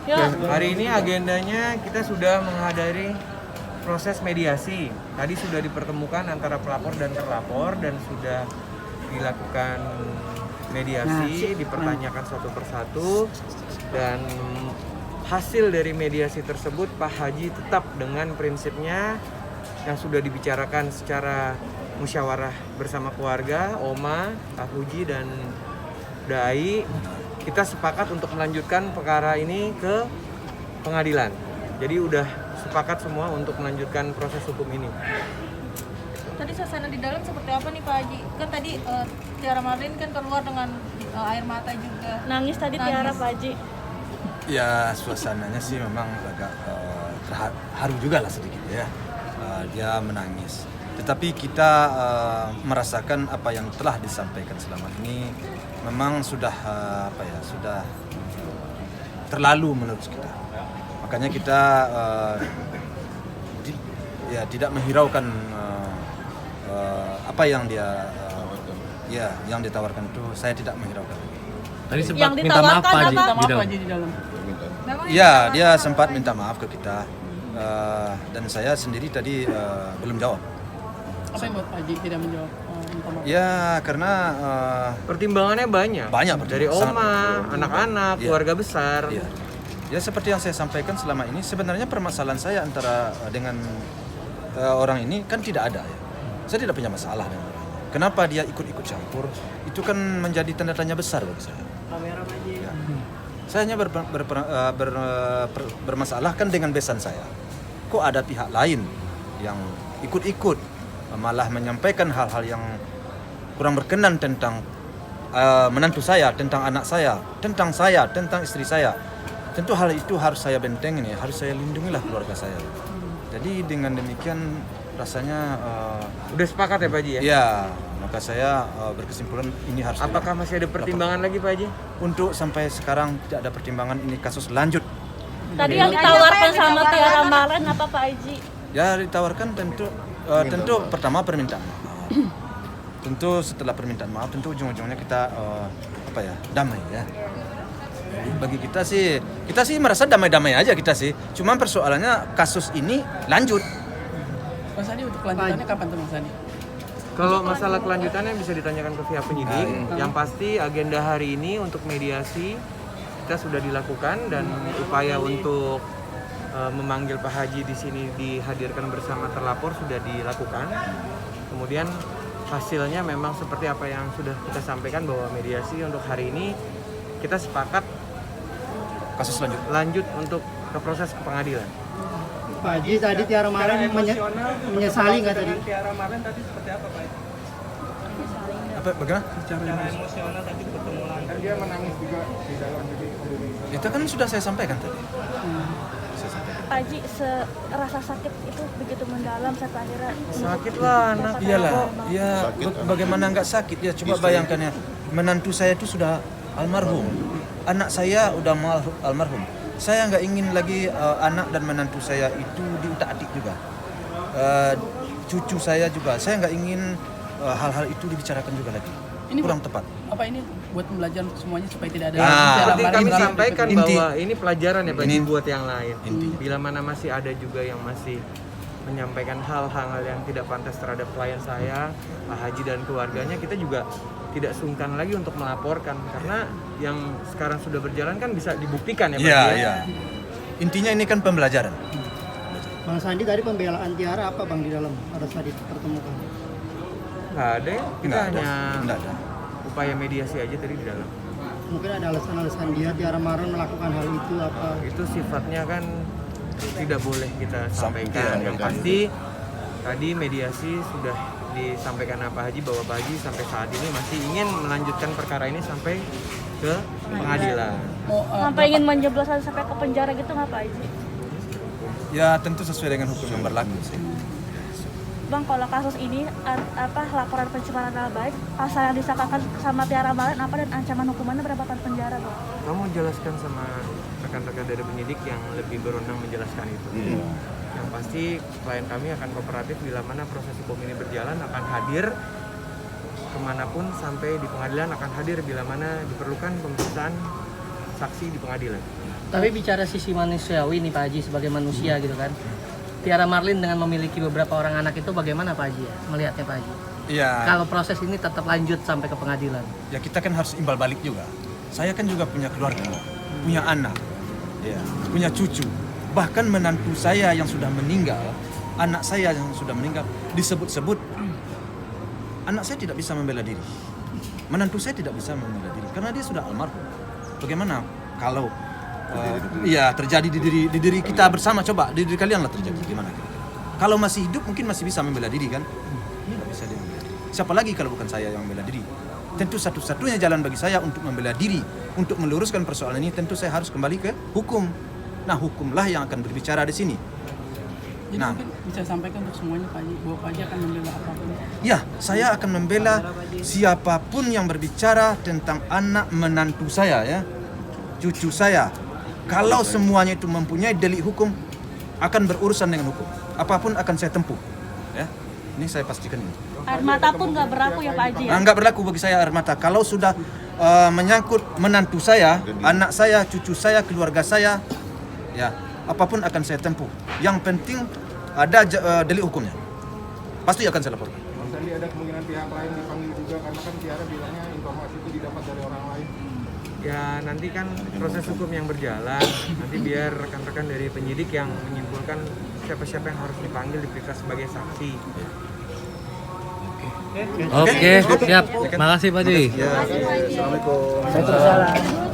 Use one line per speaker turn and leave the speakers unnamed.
Ya.
Hari ini agendanya kita sudah menghadiri proses mediasi. Tadi sudah dipertemukan antara pelapor dan terlapor dan sudah dilakukan mediasi, dipertanyakan satu persatu, dan hasil dari mediasi tersebut Pak Haji tetap dengan prinsipnya yang sudah dibicarakan secara musyawarah bersama keluarga, Oma, Pak Huji dan Dai. Kita sepakat untuk melanjutkan perkara ini ke pengadilan. Jadi udah sepakat semua untuk melanjutkan proses hukum ini.
Tadi suasana di dalam seperti apa nih Pak Haji? Kan tadi Tiara Marlin kan keluar dengan air mata juga.
Nangis tadi Tiara Pak Haji.
Ya suasananya sih memang agak haru juga lah sedikit ya. Dia menangis. Tetapi kita merasakan apa yang telah disampaikan selama ini memang sudah sudah terlalu menurut kita. Makanya kita tidak menghiraukan apa yang dia yang ditawarkan itu, saya tidak menghiraukan.
Tadi sempat minta maaf Pak Haji di dalam.
Ya, dia sempat minta maaf ke kita dan saya sendiri tadi belum jawab.
Apa yang buat Pak Haji tidak menjawab minta maaf?
Ya karena
Pertimbangannya banyak. Dari
sangat
Oma, anak-anak, keluarga besar.
Iya. Ya seperti yang saya sampaikan selama ini, sebenarnya permasalahan saya antara dengan orang ini kan tidak ada ya. Saya tidak punya masalah dengan orang ini. Kenapa dia ikut-ikut campur? Itu kan menjadi tanda tanya besar bagi saya. Ya. Saya hanya bermasalah kan dengan besan saya. Kok ada pihak lain yang ikut-ikut malah menyampaikan hal-hal yang kurang berkenan tentang menantu saya, tentang anak saya, tentang istri saya. Tentu hal itu harus saya bentengin ya, harus saya lindungilah keluarga saya. Jadi dengan demikian rasanya
Udah sepakat ya Pak Haji ya?
ya, maka saya berkesimpulan ini harus
Apakah masih ada pertimbangan lagi Pak Haji?
untuk sampai sekarang tidak ada pertimbangan, ini kasus lanjut.
Tadi yang ditawarkan sama Tiara Marlin apa Pak Haji?
Ya ditawarkan tentu pertama permintaan maaf. Tentu setelah permintaan maaf tentu ujung-ujungnya kita damai ya. Bagi kita sih merasa damai-damai aja kita sih. Cuma persoalannya kasus ini lanjut.
Mas Sandi untuk kelanjutannya kapan tuh Mas Sandi?
Kalau masalah kelanjutannya bisa ditanyakan ke pihak penyidik. Yang pasti agenda hari ini untuk mediasi kita sudah dilakukan dan upaya untuk memanggil Pak Haji di sini dihadirkan bersama terlapor sudah dilakukan. Kemudian hasilnya memang seperti apa yang sudah kita sampaikan bahwa mediasi untuk hari ini kita sepakat
Kasus
lanjut untuk ke proses ke pengadilan.
Pak Haji tadi Tiara Marlin menyesali nggak tadi?
Tiara Marlin tadi seperti apa Pak?
Bagaimana?
Secara emosional tadi bertemu langsung. Dia menangis juga di dalam
Itu kan sudah saya sampaikan tadi.
Pak Haji, rasa sakit itu begitu mendalam saat akhirnya.
Sakit lah anak.
Iyalah, ya bagaimana nggak sakit ya, coba bayangkan ya, menantu saya itu sudah almarhum, anak saya udah almarhum, saya nggak ingin lagi anak dan menantu saya itu diutak-atik juga, cucu saya juga, saya nggak ingin hal-hal itu dibicarakan juga lagi,
Ini
kurang tepat.
Apa ini buat pembelajaran semuanya supaya tidak ada
Seperti
Tiara
kami
Marlin
sampaikan
Inti.
bahwa ini pelajaran ya bagi
Ini.
buat yang lain.
Inti.
Bila mana masih ada juga yang masih menyampaikan hal-hal yang tidak pantas terhadap klien saya, Pak Haji dan keluarganya, kita juga tidak sungkan lagi untuk melaporkan karena yang sekarang sudah berjalan kan bisa dibuktikan ya Pak
Iya,
Haji.
iya. Intinya ini kan pembelajaran.
Bang Sandi tadi pembelaan Tiara apa Bang di dalam pada saat dipertemukan?
Nggak ada ya, kita
Nggak ada.
hanya
Nggak ada.
upaya mediasi aja tadi di dalam.
Mungkin ada alasan-alasan dia Tiara Marlin melakukan hal itu apa?
Itu sifatnya kan tidak boleh kita sampaikan.
Iya,
Yang pasti tadi mediasi sudah disampaikan Pak Haji bahwa Pak Haji sampai saat ini masih ingin melanjutkan perkara ini sampai ke pengadilan.
Sampai ingin menjebloskan sampai ke penjara gitu nggak Pak Haji?
Ya tentu sesuai dengan hukum yang berlaku sih.
Bang, kalau kasus ini laporan pencemaran nama baik, pasal yang disangkakan sama Tiara Marlin apa dan ancaman hukumannya berapa tahun penjara, Bang?
Kamu jelaskan sama rekan-rekan dari penyidik yang lebih berwenang menjelaskan itu. Yang pasti klien kami akan kooperatif bila mana proses hukum ini berjalan, akan hadir kemanapun sampai di pengadilan, akan hadir bila mana diperlukan pemeriksaan saksi di pengadilan.
Tapi bicara sisi manusiawi nih Pak Haji sebagai manusia gitu kan. Tiara Marlin dengan memiliki beberapa orang anak itu bagaimana Pak Haji ya? Melihatnya Pak Haji.
Iya.
Kalau proses ini tetap lanjut sampai ke pengadilan.
Ya kita kan harus imbal balik juga. Saya kan juga punya keluarga, punya anak, ya, punya cucu. Bahkan menantu saya yang sudah meninggal, anak saya yang sudah meninggal, disebut-sebut anak saya tidak bisa membela diri. Menantu saya tidak bisa membela diri karena dia sudah almarhum. Bagaimana kalau terjadi di diri kita bersama, coba di diri kalian lah terjadi gimana? Kalau masih hidup mungkin masih bisa membela diri kan? Ini tidak bisa dia membela diri. Siapa lagi kalau bukan saya yang membela diri? Tentu satu-satunya jalan bagi saya untuk membela diri, untuk meluruskan persoalan ini, tentu saya harus kembali ke hukum. Nah, hukumlah yang akan berbicara di sini.
Jadi
Nah,
mungkin bisa sampaikan untuk semuanya Pak Haji, bahwa Pak Haji akan membela apapun.
ya, saya akan membela siapapun yang berbicara tentang anak menantu saya, ya, cucu saya. Kalau semuanya itu mempunyai delik hukum, akan berurusan dengan hukum. Apapun akan saya tempuh. Ya, ini saya pastikan ini.
Air mata pun nggak berlaku ya Pak Haji ya?
Nah, nggak berlaku bagi saya air mata. Kalau sudah menyangkut menantu saya, anak saya, cucu saya, keluarga saya, ya, apapun akan saya tempuh. Yang penting ada delik hukumnya. Pasti akan saya laporkan.
Bang Sandi, ada kemungkinan pihak lain dipanggil juga karena kan Tiara bilangnya informasi itu didapat dari orang lain.
Ya nanti kan proses hukum yang berjalan, nanti biar rekan-rekan dari penyidik yang menyimpulkan siapa-siapa yang harus dipanggil diperiksa sebagai saksi.
Oke, siap. Makasih Pak Haji.
Ya. Assalamualaikum.
Waalaikumsalam.